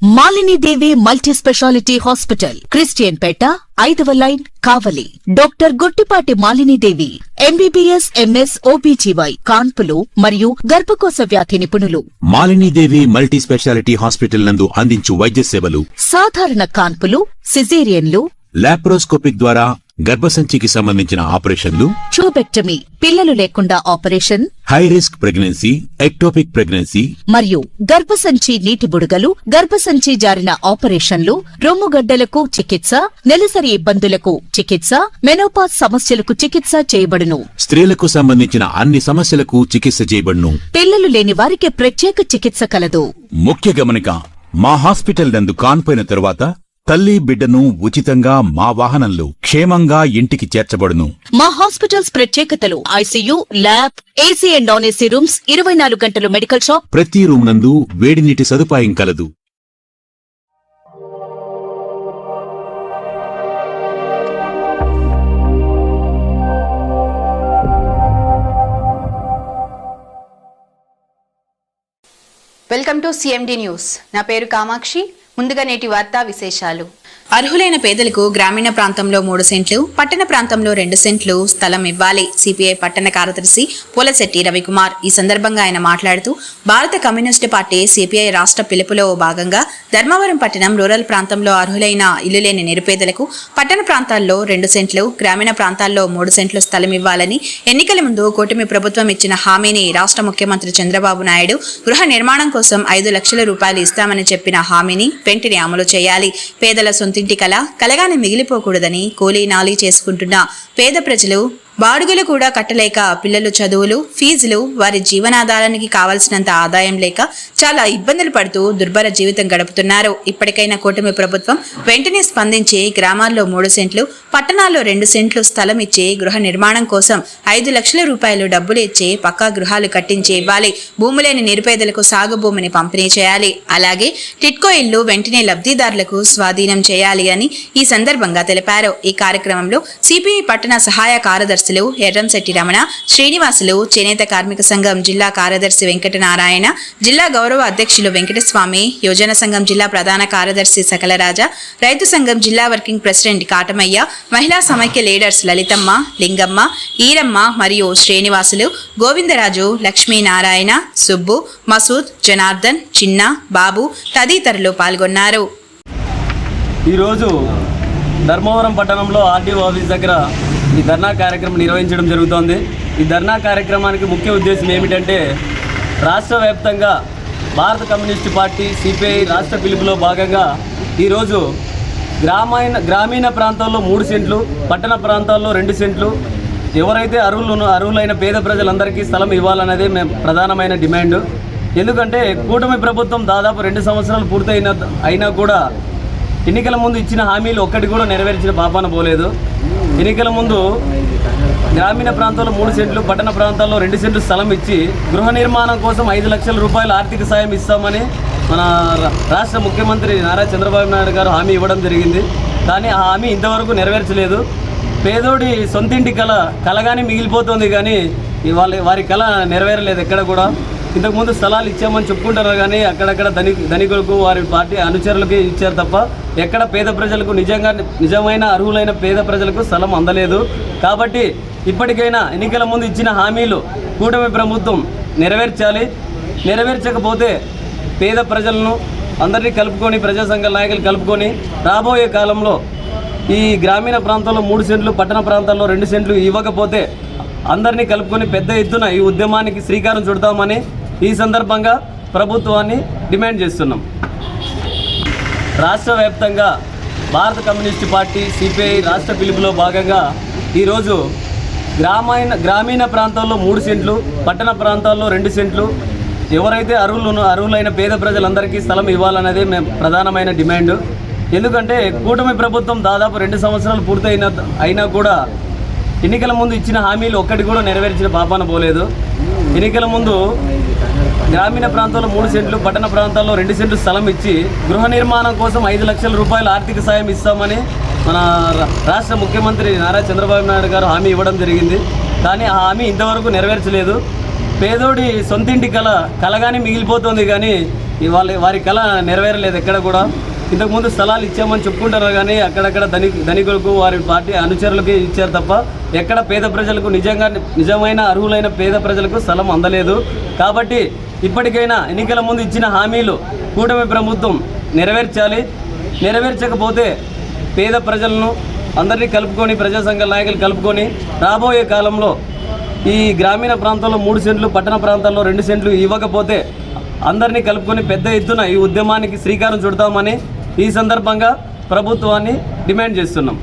Malini Devi multi speciality hospital, Christian పేట, 5వ line, Kavali. Doctor Guttipati Malinidevi, MBBS, MS, OBGY, కాన్పులు మరియు గర్భకోశ వ్యాధి నిపుణులు. మాలినీదేవి మల్టీ స్పెషాలిటీ హాస్పిటల్ నందు అందించు వైద్య సేవలు: సాధారణ కాన్పులు, సిజేరియన్లు, లాప్రోస్కోపిక్ ద్వారా గర్భసంచికి సంబంధించిన ఆపరేషన్లు, ట్యూబెక్టమీ, పిల్లలు లేకుండా operation, high risk pregnancy, ectopic pregnancy మరియు గర్భసంచి నీటి బుడగలు, గర్భసంచి జారిన ఆపరేషన్లు, రొమ్ముగడ్డలకు చికిత్స, నెలసరి ఇబ్బందులకు చికిత్స, మెనోపాజ్ సమస్యలకు చికిత్స చేయబడును. స్త్రీలకు సంబంధించిన అన్ని సమస్యలకు చికిత్స చేయబడును. పిల్లలు లేని వారికి ప్రత్యేక చికిత్స కలదు. ముఖ్య గమనిక: మా హాస్పిటల్ నందు కాన్పోయిన తరువాత తల్లి బిడ్డను ఉచితంగా మా వాహనంలో క్షేమంగా ఇంటికి చేర్చబడును. మా హాస్పిటల్స్ ప్రత్యేకతలు: ICU, lab, AC and non AC rooms, 24 గంటలు మెడికల్ షాప్, ప్రతి రూమ్ నందు వేడి నీటి సదుపాయం కలదు. Welcome to CMD news. నా పేరు కామాక్షి. ముందుగా నేటి వార్తా విశేషాలు. అర్హులైన పేదలకు గ్రామీణ ప్రాంతంలో 3 సెంట్లు, పట్టణ ప్రాంతంలో 2 సెంట్లు స్థలం ఇవ్వాలి. సిపిఐ పట్టణ కార్యదర్శి పూలశెట్టి రవికుమార్. ఈ సందర్భంగా ఆయన మాట్లాడుతూ, భారత కమ్యూనిస్టు పార్టీ సిపిఐ రాష్ట్ర పిలుపులో భాగంగా ధర్మవరం పట్టణం రూరల్ ప్రాంతంలో అర్హులైన ఇల్లు లేని నిరుపేదలకు పట్టణ ప్రాంతాల్లో 2 సెంట్లు, గ్రామీణ ప్రాంతాల్లో 3 సెంట్లు స్థలం ఇవ్వాలని ఎన్నికల ముందు కూటమి ప్రభుత్వం ఇచ్చిన హామీని రాష్ట్ర ముఖ్యమంత్రి చంద్రబాబు నాయుడు గృహ నిర్మాణం కోసం 5 లక్షల రూపాయలు ఇస్తామని చెప్పిన హామీని వెంటనే అమలు చేయాలి. పేదల సొంతింటి కలగానే మిగిలిపోకూడదని కూలీ నాలీ చేసుకుంటున్న పేద ప్రజలు బాడుగులు కూడా కట్టలేక పిల్లలు చదువులు, ఫీజులు, వారి జీవనాధారానికి కావాల్సినంత ఆదాయం లేక చాలా ఇబ్బందులు పడుతూ దుర్భర జీవితం గడుపుతున్నారు. ఇప్పటికైనా కూటమి ప్రభుత్వం వెంటనే స్పందించి గ్రామాల్లో 3 సెంట్లు, పట్టణాల్లో 2 సెంట్లు స్థలం ఇచ్చి గృహ నిర్మాణం కోసం 5 లక్షల రూపాయలు డబ్బులు ఇచ్చి పక్కా గృహాలు కట్టించి ఇవ్వాలి. భూమి లేని నిరుపేదలకు సాగు భూమిని పంపిణీ చేయాలి. అలాగే టిట్కో ఇల్లు వెంటనే లబ్ధిదారులకు స్వాధీనం చేయాలి అని ఈ సందర్భంగా తెలిపారు. ఈ కార్యక్రమంలో సిపిఐ పట్టణ సహాయ కార్యదర్శి ఎర్రంశెట్టి రమణ, శ్రీనివాసులు, చేనేత కార్మిక సంఘం జిల్లా కార్యదర్శి వెంకటనారాయణ, జిల్లా గౌరవ అధ్యక్షులు వెంకటస్వామి, యువజన సంఘం జిల్లా ప్రధాన కార్యదర్శి సకలరాజ, రైతు సంఘం జిల్లా వర్కింగ్ ప్రెసిడెంట్ కాటమయ్య, మహిళా సమైక్య లీడర్స్ లలితమ్మ, లింగమ్మ, ఈరమ్మ మరియు శ్రీనివాసులు, గోవిందరాజు, లక్ష్మీనారాయణ, సుబ్బు, మసూద్, జనార్దన్, చిన్న, బాబు తదితరులు పాల్గొన్నారు. ఈరోజు ధర్మవరం పట్టణంలో ఆర్డీఓ ఆఫీస్ దగ్గర ఈ ధర్నా కార్యక్రమం నిర్వహించడం జరుగుతోంది. ఈ ధర్నా కార్యక్రమానికి ముఖ్య ఉద్దేశం ఏమిటంటే, రాష్ట్ర వ్యాప్తంగా భారత కమ్యూనిస్టు పార్టీ సిపిఐ రాష్ట్ర పిలుపులో భాగంగా ఈరోజు గ్రామీణ ప్రాంతాల్లో 3 సెంట్లు, పట్టణ ప్రాంతాల్లో 2 సెంట్లు, ఎవరైతే అర్హులైన పేద ప్రజలందరికీ స్థలం ఇవ్వాలనేదే మేము ప్రధానమైన డిమాండ్. ఎందుకంటే కూటమి ప్రభుత్వం దాదాపు 2 సంవత్సరాలు అయినా కూడా ఎన్నికల ముందు ఇచ్చిన హామీలు ఒక్కటి కూడా నెరవేర్చిన పాపాన పోలేదు. ఎన్నికల ముందు గ్రామీణ ప్రాంతాల్లో 3 సెంట్లు, పట్టణ ప్రాంతాల్లో 2 సెంట్లు స్థలం ఇచ్చి గృహ నిర్మాణం కోసం 5 లక్షల రూపాయల ఆర్థిక సాయం ఇస్తామని మన రాష్ట్ర ముఖ్యమంత్రి నారా చంద్రబాబు నాయుడు గారు హామీ ఇవ్వడం జరిగింది. కానీ ఆ హామీ ఇంతవరకు నెరవేర్చలేదు. పేదోడి సొంతింటి కలగానే మిగిలిపోతుంది, కానీ వారి కళ నెరవేరలేదు ఎక్కడ కూడా. ఇంతకుముందు స్థలాలు ఇచ్చామని చెప్పుకుంటారు, కానీ అక్కడక్కడ ధనికులకు, వారి పార్టీ అనుచరులకి ఇచ్చారు తప్ప ఎక్కడ పేద ప్రజలకు నిజమైన అర్హులైన పేద ప్రజలకు స్థలం అందలేదు. కాబట్టి ఇప్పటికైనా ఎన్నికల ముందు ఇచ్చిన హామీలు కూటమి ప్రభుత్వం నెరవేర్చాలి. నెరవేర్చకపోతే పేద ప్రజలను అందరినీ కలుపుకొని, ప్రజా సంఘ నాయకులు కలుపుకొని రాబోయే కాలంలో ఈ గ్రామీణ ప్రాంతాల్లో 3 సెంట్లు, పట్టణ ప్రాంతాల్లో 2 సెంట్లు ఇవ్వకపోతే అందరినీ కలుపుకొని పెద్ద ఎత్తున ఈ ఉద్యమానికి శ్రీకారం చుడతామని ఈ సందర్భంగా ప్రభుత్వాన్ని డిమాండ్ చేస్తున్నాం. రాష్ట్ర వ్యాప్తంగా భారత కమ్యూనిస్టు పార్టీ సిపిఐ రాష్ట్ర పిలుపులో భాగంగా ఈరోజు గ్రామీణ ప్రాంతాల్లో 3 సెంట్లు, పట్టణ ప్రాంతాల్లో 2 సెంట్లు, ఎవరైతే అర్హులైన పేద ప్రజలందరికీ స్థలం ఇవ్వాలనేదే మేము ప్రధానమైన డిమాండ్. ఎందుకంటే కూటమి ప్రభుత్వం దాదాపు 2 సంవత్సరాలు అయినా కూడా ఎన్నికల ముందు ఇచ్చిన హామీలు ఒక్కటి కూడా నెరవేర్చిన పాపాన పోలేదు. ఎన్నికల ముందు గ్రామీణ ప్రాంతాల్లో 3 సెంట్లు, పట్టణ ప్రాంతాల్లో 2 సెంట్లు స్థలం ఇచ్చి గృహ నిర్మాణం కోసం 5 లక్షల రూపాయల ఆర్థిక సాయం ఇస్తామని మన రాష్ట్ర ముఖ్యమంత్రి నారా చంద్రబాబు నాయుడు గారు హామీ ఇవ్వడం జరిగింది. కానీ ఆ హామీ ఇంతవరకు నెరవేర్చలేదు. పేదోడి సొంతింటి కలగానే మిగిలిపోతుంది, కానీ వారి కళ నెరవేరలేదు ఎక్కడ కూడా. ఇంతకుముందు స్థలాలు ఇచ్చామని చెప్పుకుంటారు కానీ అక్కడక్కడ ధనికులకు వారి పార్టీ అనుచరులకి ఇచ్చారు తప్ప ఎక్కడ పేద ప్రజలకు నిజమైన అర్హులైన పేద ప్రజలకు స్థలం అందలేదు. కాబట్టి ఇప్పటికైనా ఎన్నికల ముందు ఇచ్చిన హామీలు కూటమి ప్రభుత్వం నెరవేర్చాలి. నెరవేర్చకపోతే పేద ప్రజలను అందరినీ కలుపుకొని ప్రజా సంఘాల నాయకులు కలుపుకొని రాబోయే కాలంలో ఈ గ్రామీణ ప్రాంతంలో 3 సెంట్లు, పట్టణ ప్రాంతాల్లో 2 సెంట్లు ఇవ్వకపోతే అందరినీ కలుపుకొని పెద్ద ఎత్తున ఈ ఉద్యమానికి శ్రీకారం చుడతామని ఈ సందర్భంగా ప్రభుత్వాన్ని డిమాండ్ చేస్తున్నాం.